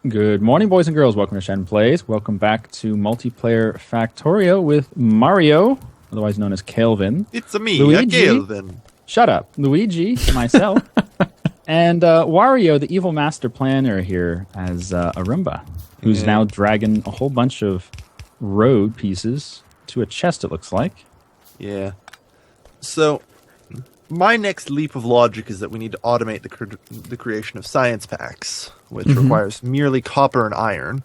Good morning, boys and girls. Welcome to Shen Plays. Welcome back to Multiplayer Factorio with Mario, otherwise known as Kelvin. It's a me, Luigi. Kelvin. Shut up. Luigi, myself, and Wario, the evil master planner here as Arumba, who's now dragging a whole bunch of road pieces to a chest, it looks like. Yeah. So, my next leap of logic is that we need to automate the creation of science packs, which requires merely copper and iron.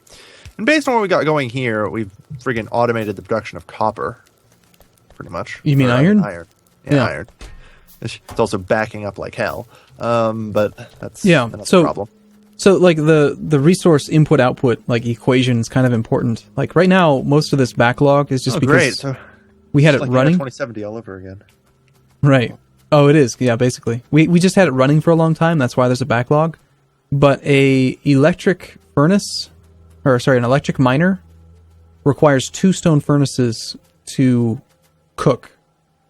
And based on what we got going here, we've friggin' automated the production of copper, pretty much. You mean iron? Iron. Yeah, iron. It's also backing up like hell, but that's another problem. So, like, the resource input-output, like, equation is kind of important. Like, right now, most of this backlog is just because great. So we had it like running. 2070 all over again. Right. Oh, it is. Yeah, basically. We just had it running for a long time. That's why there's a backlog. But an electric miner requires 2 stone furnaces to cook,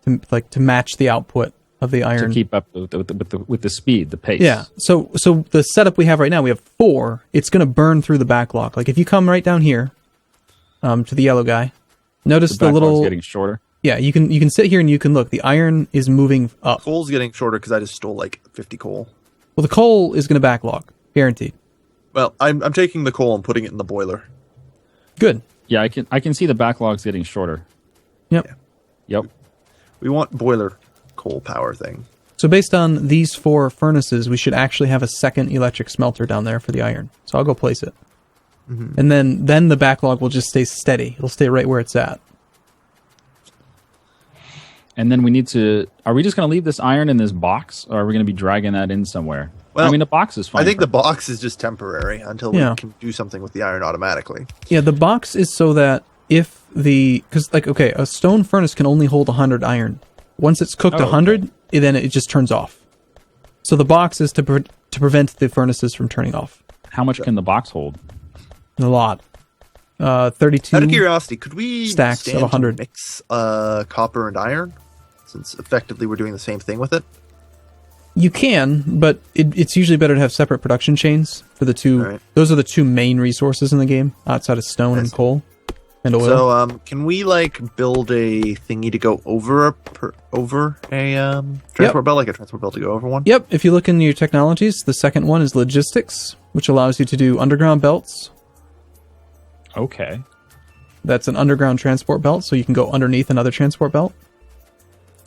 to match the output of the iron. To keep up with the speed, the pace. Yeah. So the setup we have right now, we have 4. It's going to burn through the backlog. Like, if you come right down here to the yellow guy, notice the little... getting shorter. Yeah, you can sit here and you can look. The iron is moving up. Coal's getting shorter because I just stole like 50 coal. Well, the coal is going to backlog, guaranteed. Well, I'm taking the coal and putting it in the boiler. Good. Yeah, I can see the backlogs getting shorter. Yep. Yeah. Yep. We want boiler coal power thing. So based on these 4 furnaces, we should actually have a second electric smelter down there for the iron. So I'll go place it. And then the backlog will just stay steady. It'll stay right where it's at. And then we need to... Are we just going to leave this iron in this box, or are we going to be dragging that in somewhere? Well, I mean, the box is fine. I think the box is just temporary until we can do something with the iron automatically. Yeah, the box is so that if the... Because, like, okay, a stone furnace can only hold 100 iron. Once it's cooked 100, then it just turns off. So the box is to prevent the furnaces from turning off. How much can the box hold? A lot. 32 Out of curiosity, could we stacks of 100 mix copper and iron? Since effectively we're doing the same thing with it. You can, but it's usually better to have separate production chains for the two. Right. Those are the 2 main resources in the game, outside of stone and coal and oil. So, can we like build a thingy to go over a transport belt, like a transport belt to go over one? Yep. If you look in your technologies, the second one is logistics, which allows you to do underground belts. Okay. That's an underground transport belt, so you can go underneath another transport belt.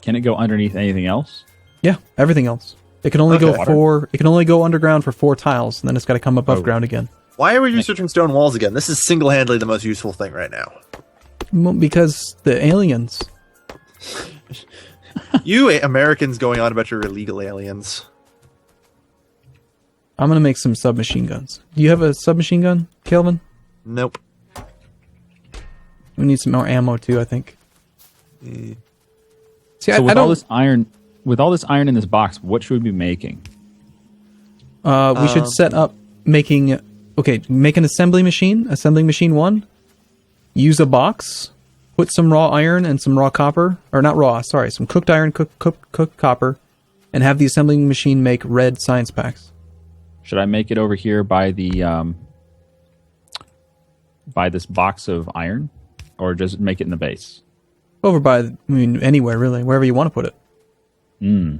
Can it go underneath anything else? Yeah, everything else. It can only go It can only go underground for 4 tiles, and then it's got to come above ground again. Why are we researching stone walls again? This is single-handedly the most useful thing right now. Well, because the aliens. You Americans going on about your illegal aliens. I'm gonna make some submachine guns. Do you have a submachine gun, Kelvin? Nope. We need some more ammo too, I think. See, so with all this iron in this box, what should we be making? We should set up making... Okay, make an assembly machine 1. Use a box. Put some raw iron and some raw copper. Or not raw, sorry. Some cooked iron, cooked copper. And have the assembling machine make red science packs. Should I make it over here by the... by this box of iron? Or just make it in the base? Over by, anywhere, really. Wherever you want to put it.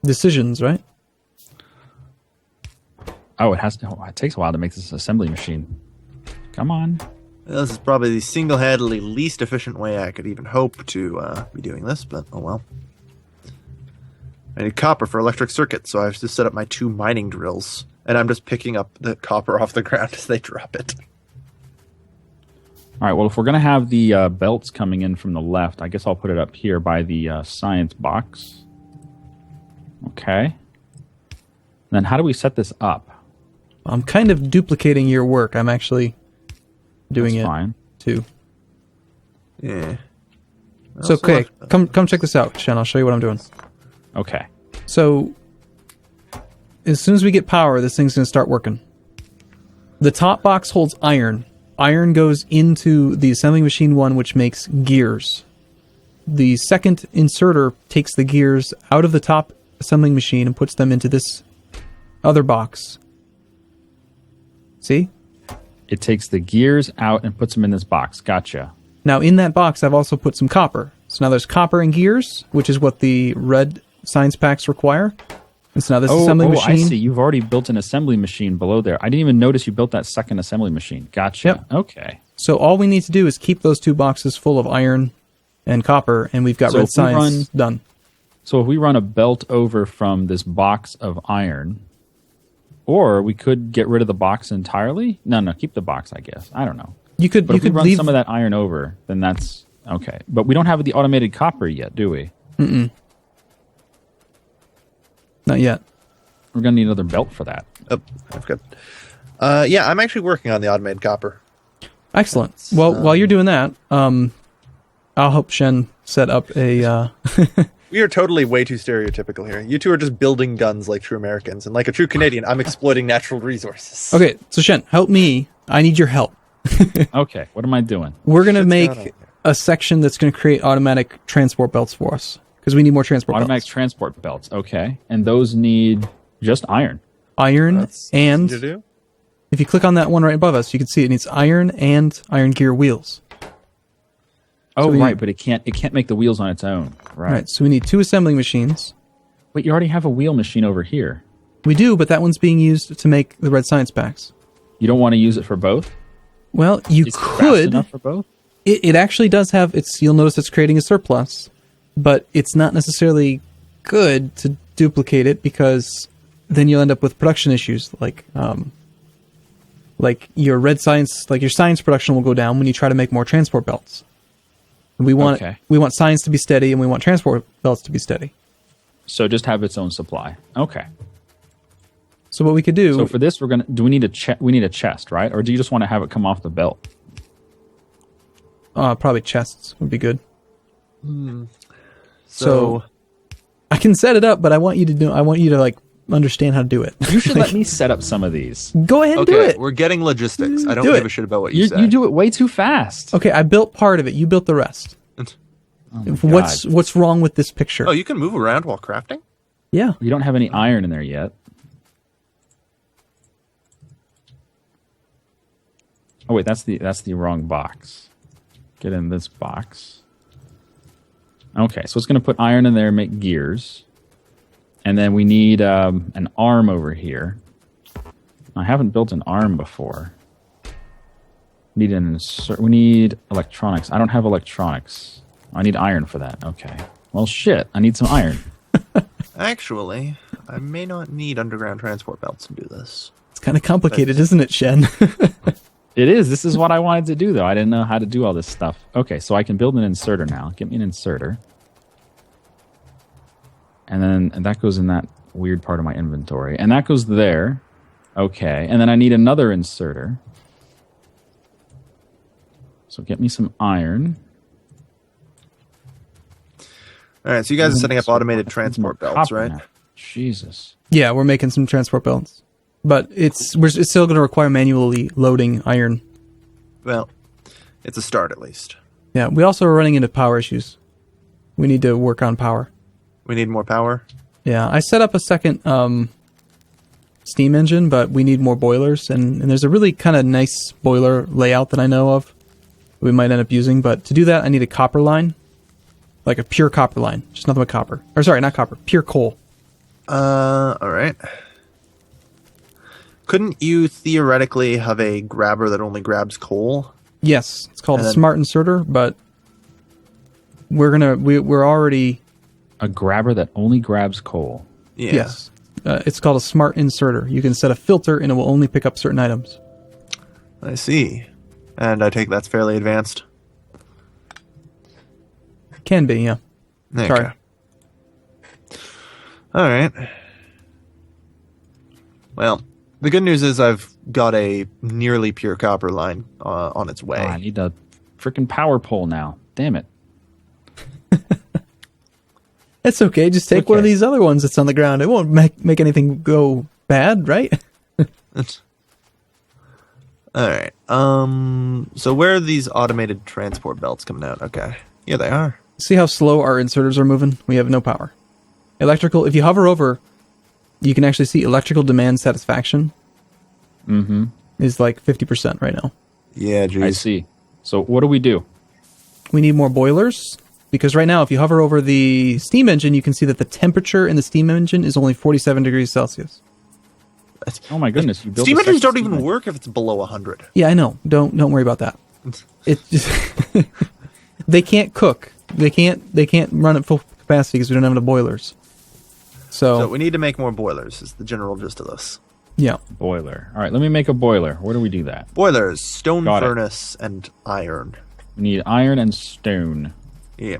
Decisions, right? Oh, it takes a while to make this assembly machine. Come on. This is probably the single-handedly least efficient way I could even hope to be doing this, but oh well. I need copper for electric circuits, so I have to set up my 2 mining drills. And I'm just picking up the copper off the ground as they drop it. All right, well, if we're going to have the belts coming in from the left, I guess I'll put it up here by the science box. Okay. Then how do we set this up? I'm kind of duplicating your work. I'm actually doing it too. Yeah. So, okay, come check this out, Shen. I'll show you what I'm doing. Okay. So, as soon as we get power, this thing's going to start working. The top box holds iron. Iron goes into the assembly machine 1, which makes gears. The second inserter takes the gears out of the top assembling machine and puts them into this other box. See? It takes the gears out and puts them in this box. Gotcha. Now, in that box, I've also put some copper. So now there's copper and gears, which is what the red science packs require. And so now this assembly machine... I see. You've already built an assembly machine below there. I didn't even notice you built that second assembly machine. Gotcha. Yep. Okay. So all we need to do is keep those two boxes full of iron and copper, and we've got red science done. So if we run a belt over from this box of iron... Or we could get rid of the box entirely. No, keep the box, I guess. I don't know. You could run leave some of that iron over, then that's okay. But we don't have the automated copper yet, do we? Mm-mm. Not yet. We're going to need another belt for that. Oh, I've got... yeah, I'm actually working on the automated copper. Excellent. Well, while you're doing that, I'll help Shen set up a... We are totally way too stereotypical here. You two are just building guns like true Americans. And like a true Canadian, I'm exploiting natural resources. Okay, so Shen, help me. I need your help. Okay, what am I doing? We're going to make a section that's going to create automatic transport belts for us. Because we need more transport automatic belts. Transport belts, okay. And those need just iron. Iron, That's and easy to do. if you click on that one right above us, you can see it needs iron and iron gear wheels. Oh, So right, but it can't make the wheels on its own. Right. So we need 2 assembling machines. Wait, you already have a wheel machine over here. We do, but that one's being used to make the red science packs. You don't want to use it for both? Well, you Is it fast could. enough for both? It actually does have its. You'll notice it's creating a surplus, but it's not necessarily good to duplicate it because then you'll end up with production issues like your red science, like your science production will go down when you try to make more transport belts. We want science to be steady, and we want transport belts to be steady. So just have its own supply. Okay. So what we could do? So for this, we need a chest, right? Or do you just want to have it come off the belt? Probably chests would be good. So I can set it up, but I want you to like understand how to do it. You should let me set up some of these. Go ahead and do it. we're getting logistics. I don't Do give it. a shit about what you say. You do it way too fast. Okay, I built part of it. You built the rest. Oh my God. What's wrong with this picture? Oh, you can move around while crafting? Yeah. You don't have any iron in there yet. Oh wait, that's the wrong box. Get in this box. Okay, so it's going to put iron in there and make gears. And then we need an arm over here. I haven't built an arm before. We need electronics. I don't have electronics. I need iron for that. Okay. Well, shit. I need some iron. Actually, I may not need underground transport belts to do this. It's kind of complicated, isn't it, Shen? It is. This is what I wanted to do, though. I didn't know how to do all this stuff. Okay, so I can build an inserter now. Get me an inserter. And that goes in that weird part of my inventory. And that goes there. Okay. And then I need another inserter. So get me some iron. All right, so you guys are setting up automated transport belts, right? Now. Jesus. Yeah, we're making some transport belts. But it's still going to require manually loading iron. Well, it's a start at least. Yeah, we also are running into power issues. We need to work on power. We need more power. Yeah, I set up a second steam engine, but we need more boilers. And there's a really kind of nice boiler layout that I know of we might end up using. But to do that, I need a copper line. Like a pure copper line. Just nothing but copper. Or sorry, not copper. Pure coal. All right. Couldn't you theoretically have a grabber that only grabs coal? Yes, it's called a smart inserter, but we're already... A grabber that only grabs coal. Yeah. Yes. It's called a smart inserter. You can set a filter and it will only pick up certain items. I see. And I take that's fairly advanced. Can be, yeah. Okay. Sorry. All right. Well, the good news is I've got a nearly pure copper line on its way. Oh, I need a freaking power pole now. Damn it. It's okay. Just take one of these other ones that's on the ground. It won't make anything go bad, right? All right. So where are these automated transport belts coming out? Okay. Yeah, they are. See how slow our inserters are moving? We have no power. Electrical, if you hover over, you can actually see electrical demand satisfaction. Mm-hmm. is like 50% right now. Yeah, geez. I see. So what do we do? We need more boilers, because right now, if you hover over the steam engine, you can see that the temperature in the steam engine is only 47 degrees Celsius. Oh my goodness! You built Steam a engines second don't steam even engine. work if it's below 100. Yeah, I know. Don't worry about that. It just they can't cook. They can't run at full capacity because we don't have enough boilers. So we need to make more boilers, is the general gist of this. Yeah. Boiler. All right, let me make a boiler. Where do we do that? Boilers, stone Got it. furnace, and iron. We need iron and stone. Yeah.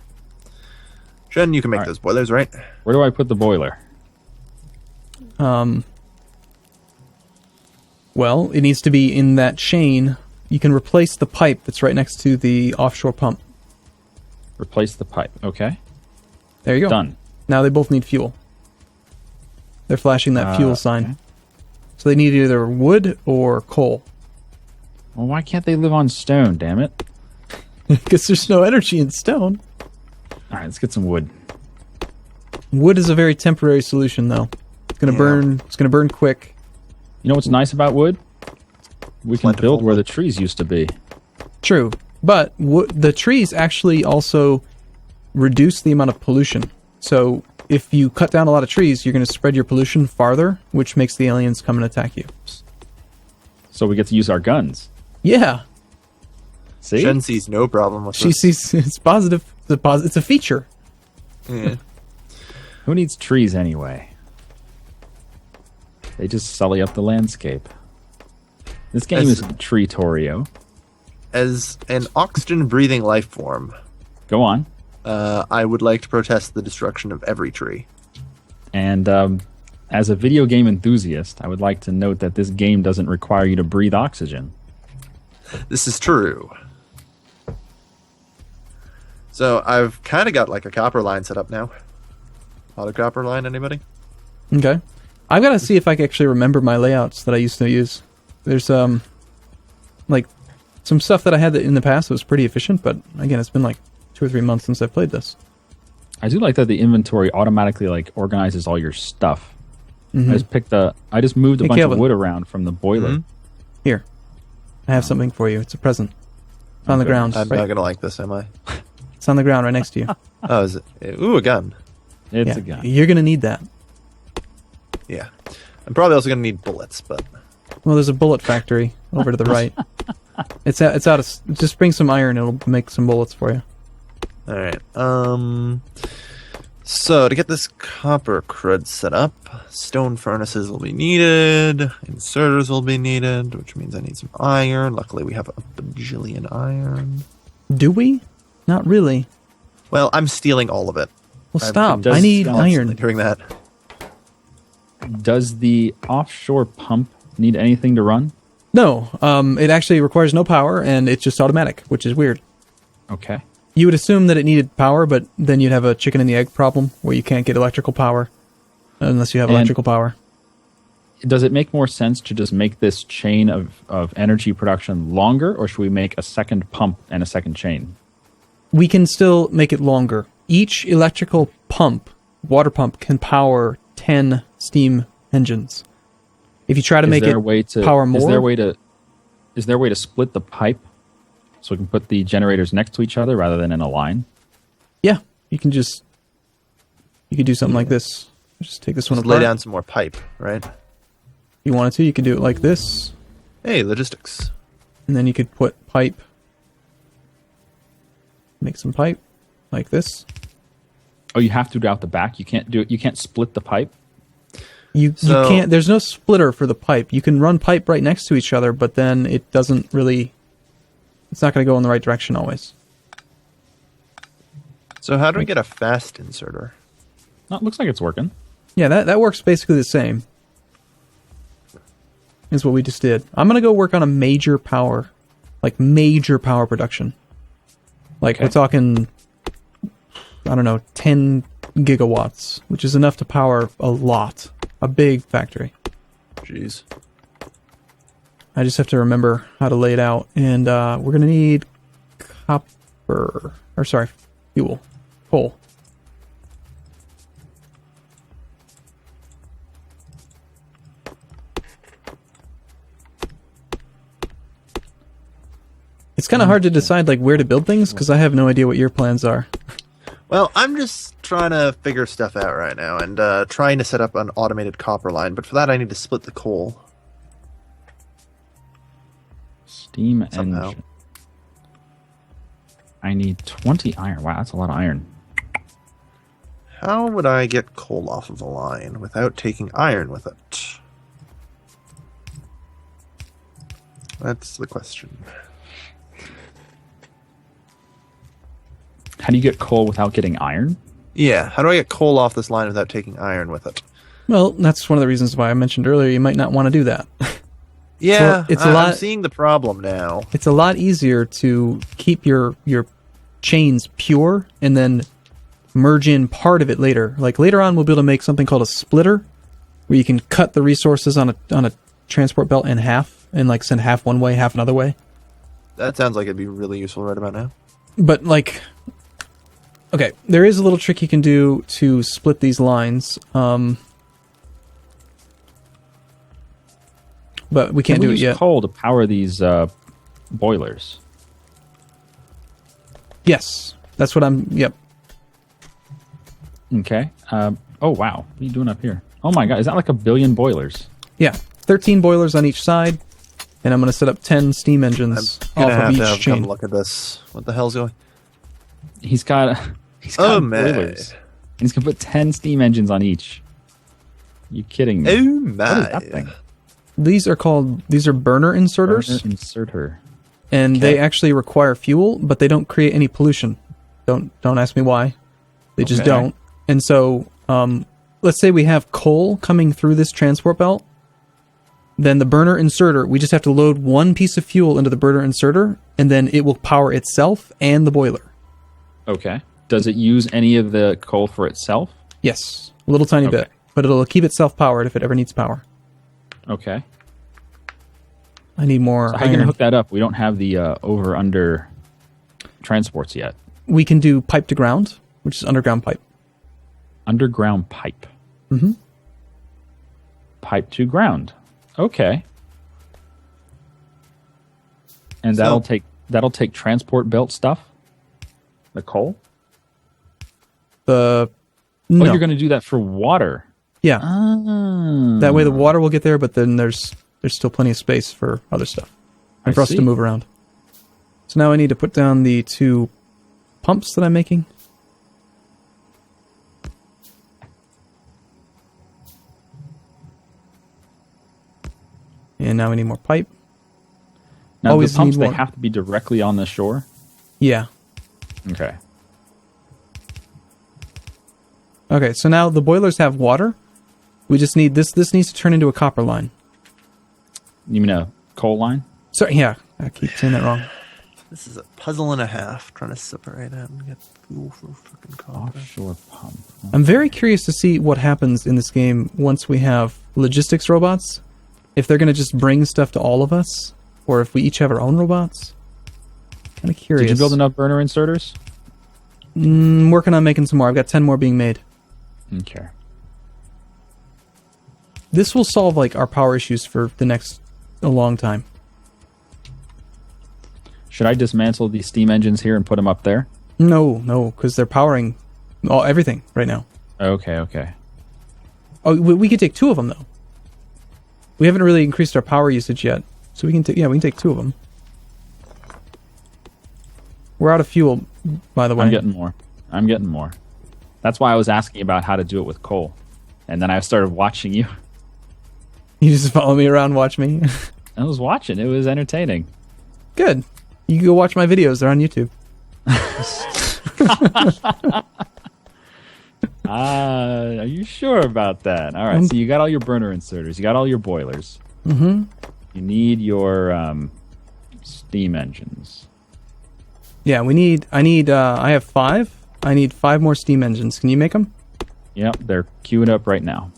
Jen, you can make All right. those boilers, right? Where do I put the boiler? Well, it needs to be in that chain. You can replace the pipe that's right next to the offshore pump. Replace the pipe. Okay. There you go. Done. Now they both need fuel. They're flashing that fuel sign. okay. So they need either wood or coal. Well, why can't they live on stone? Damn it! Because there's no energy in stone. All right, let's get some wood. Wood is a very temporary solution, though. It's gonna burn. It's gonna burn quick. You know what's nice about wood? We can Plentiful build where the wood. trees used to be. True, but the trees actually also reduce the amount of pollution. So if you cut down a lot of trees, you're going to spread your pollution farther, which makes the aliens come and attack you. So we get to use our guns. Yeah, See? Jen sees no problem with she this. sees it's positive. It's a feature. Yeah. Who needs trees anyway? They just sully up the landscape. This game is Tree-torio. As an oxygen-breathing life form, Go on. I would like to protest the destruction of every tree. And as a video game enthusiast, I would like to note that this game doesn't require you to breathe oxygen. This is true. So I've kind of got like a copper line set up now. Auto copper line, anybody? Okay, I've got to see if I can actually remember my layouts that I used to use. There's like some stuff that I had in the past that was pretty efficient, but again, it's been like 2 or 3 months since I played this. I do like that the inventory automatically like organizes all your stuff. I just moved a Hey, bunch Calvin. of wood around from the boiler. Here, I have something for you. It's a present. It's on the Okay. ground. I'm Right, not going to like this, am I? it's on the ground right next to you. Oh, is it? Ooh, a gun. It's Yeah, a gun. you're gonna need that. Yeah. I'm probably also going to need bullets, but... Well, there's a bullet factory over to the right. It's out of. Just bring some iron. It'll make some bullets for you. Alright. So, to get this copper crud set up, stone furnaces will be needed, inserters will be needed, which means I need some iron. Luckily, we have a bajillion iron. Do we? Not really. Well, I'm stealing all of it. Well, I've stop. been I need constantly iron. doing that. Does the offshore pump need anything to run? No. It actually requires no power, and it's just automatic, which is weird. Okay. You would assume that it needed power, but then you'd have a chicken and the egg problem where you can't get electrical power unless you have And- electrical power. Does it make more sense to just make this chain of energy production longer, or should we make a second pump and a second chain? We can still make it longer. Each electrical pump, water pump, can power 10 steam engines. If you try to make it power more, Is there a way to split the pipe so we can put the generators next to each other rather than in a line? yeah, you could do something like this. Just take this one Just apart. lay down some more pipe, right? If you wanted to, you could do it like this, Hey, logistics. and then you could put pipe. Make some pipe like this. Oh, you have to do it out the back. You can't do it. You can't split the pipe. You So- can't. There's no splitter for the pipe. You can run pipe right next to each other, but then it doesn't really. It's not going to go in the right direction always. So how do we get a fast inserter? No, it looks like it's working. Yeah, that works basically the same. Is what we just did. I'm going to go work on a major power production. Like Okay. we're talking, I don't know, 10 gigawatts, which is enough to power a big factory. Jeez. I just have to remember how to lay it out. And we're going to need fuel. Coal. It's kind of hard to decide like where to build things because I have no idea what your plans are. Well, I'm just trying to figure stuff out right now and trying to set up an automated copper line, but for that I need to split the coal. Steam Somehow. engine. I need 20 iron. Wow, that's a lot of iron. How would I get coal off of the line without taking iron with it? That's the question. How do you get coal without getting iron? Yeah, how do I get coal off this line without taking iron with it? Well, that's one of the reasons why I mentioned earlier you might not want to do that. Yeah, it's a lot. I'm seeing the problem now. It's a lot easier to keep your chains pure and then merge in part of it later. Like later on, we'll be able to make something called a splitter, where you can cut the resources on a transport belt in half and like send half one way, half another way. That sounds like it'd be really useful right about now. But like, okay, there is a little trick you can do to split these lines. But we can't do it use yet. Coal to power these boilers. Yes, that's what I'm. Yep. Okay. Oh wow, what are you doing up here? Oh my god, is that like 1 billion boilers? Yeah, 13 boilers on each side, and I'm going to set up 10 steam engines I'm off gonna of have to each have chain. come look at this. What the hell's going? He's got Oh man! boilers. And he's gonna put 10 steam engines on each. You kidding me? Oh What is my! that thing? These are burner inserters, Burner inserter. and Okay. they actually require fuel, but they don't create any pollution. Don't ask me why. They just Okay. don't. And so, let's say we have coal coming through this transport belt. Then the burner inserter, we just have to load one piece of fuel into the burner inserter, and then it will power itself and the boiler. Okay. Does it use any of the coal for itself? Yes, a little tiny Okay. bit, but it'll keep itself powered if it ever needs power. Okay. I need more So how are you iron. gonna hook that up? We don't have the over/under transports yet. We can do pipe to ground, which is underground pipe. Underground pipe. Mhm. Pipe to ground. Okay. And So- that'll take transport belt stuff. The coal. No. Oh, you're going to do that for water. Yeah. Ah. That way the water will get there, but then there's still plenty of space for other stuff and I for us see. to move around. So now I need to put down the 2 pumps that I'm making. And now we need more pipe. Now always the pumps need they more. have to be directly on the shore. Yeah. Okay. Okay, so now the boilers have water. We just need this. This needs to turn into a copper line. You mean a coal line? Sorry, yeah, I keep saying that wrong. This is a puzzle and a half, trying to separate out and get fuel for fucking copper. Offshore pump. I'm very curious to see what happens in this game once we have logistics robots. If they're going to just bring stuff to all of us, or if we each have our own robots. Kind of curious. Did you build enough burner inserters? Working on making some more. I've got 10 more being made. Okay. This will solve like our power issues for a long time. Should I dismantle these steam engines here and put them up there? No, because they're powering everything right now. Okay. Oh, we could take 2 of them though. We haven't really increased our power usage yet, so we can take 2 of them. We're out of fuel, by the way. I'm getting more. That's why I was asking about how to do it with coal. And then I started watching you. You just follow me around, watch me. I was watching. It was entertaining. Good. You can go watch my videos. They're on YouTube. Are you sure about that? All right, so you got all your burner inserters. You got all your boilers. Mm-hmm. You need your steam engines. Yeah, I have 5. I need 5 more steam engines. Can you make them? Yep, they're queuing up right now.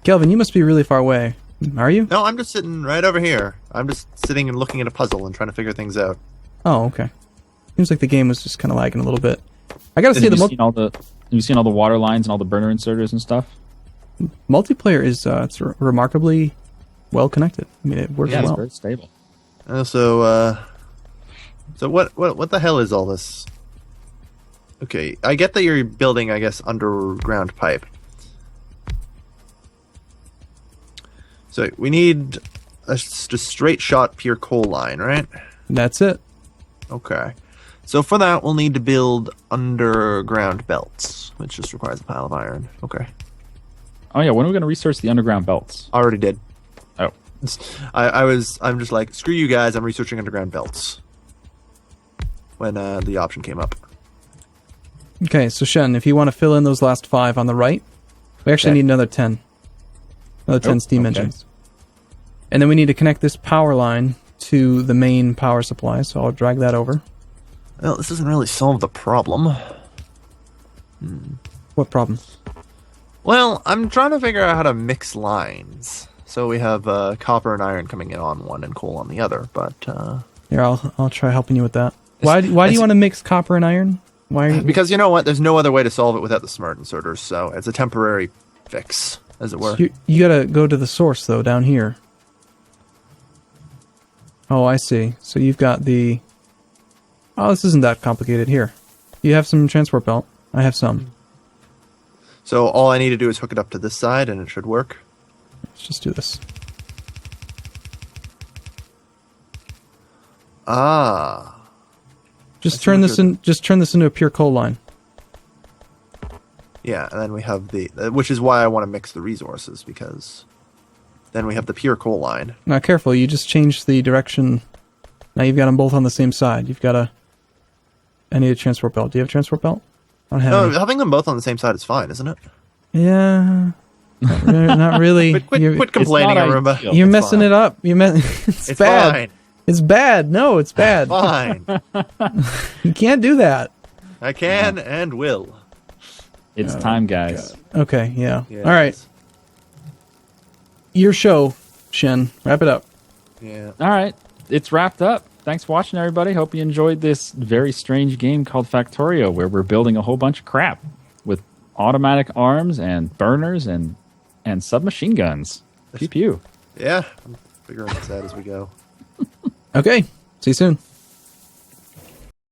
Kelvin, you must be really far away. Are you? No, I'm just sitting right over here. I'm just sitting and looking at a puzzle and trying to figure things out. Oh, okay. Seems like the game was just kind of lagging a little bit. I gotta say, Have the you seen all the water lines and all the burner inserters and stuff? multiplayer is it's remarkably well connected. I mean, it works Yeah, it's well. very stable. So what the hell is all this? Okay, I get that you're building, I guess, underground pipe. So we need just a straight shot pure coal line, right? That's it. Okay. So for that, we'll need to build underground belts, which just requires a pile of iron. Okay. Oh yeah, when are we going to research the underground belts? Already did. Oh. I'm just like, screw you guys, I'm researching underground belts. When the option came up. Okay, so Shen, if you want to fill in those last 5 on the right, we actually need another 10. Another 10 steam engines. And then we need to connect this power line to the main power supply, so I'll drag that over. Well, this doesn't really solve the problem. What problem? Well, I'm trying to figure out how to mix lines. So we have copper and iron coming in on one and coal on the other, but... Here, I'll try helping you with that. Why do you want to mix copper and iron? Why? Because you know what? There's no other way to solve it without the smart inserters, so it's a temporary fix, as it were. You gotta go to the source, though, down here. Oh, I see. So you've got the... Oh, this isn't that complicated. Here. You have some transport belt. I have some. So all I need to do is hook it up to this side, and it should work. Let's just do this. Ah. Just turn this into a pure coal line. Yeah, and then we have which is why I want to mix the resources, because then we have the pure coal line. Now, careful, you just changed the direction. Now you've got them both on the same side. You've got I need a transport belt. Do you have a transport belt? I don't have any. Having them both on the same side is fine, isn't it? Yeah. Not really. Quit complaining, Arumba. You're messing it up. It's bad. Fine. It's bad. No, it's bad. Fine. You can't do that. I can and will. It's time, guys. God. Okay, yeah. Yes. All right. Your show, Shen. Wrap it up. Yeah. All right. It's wrapped up. Thanks for watching, everybody. Hope you enjoyed this very strange game called Factorio, where we're building a whole bunch of crap with automatic arms and burners and submachine guns. Pew pew. Yeah. I'm figuring this out as we go. Okay. See you soon.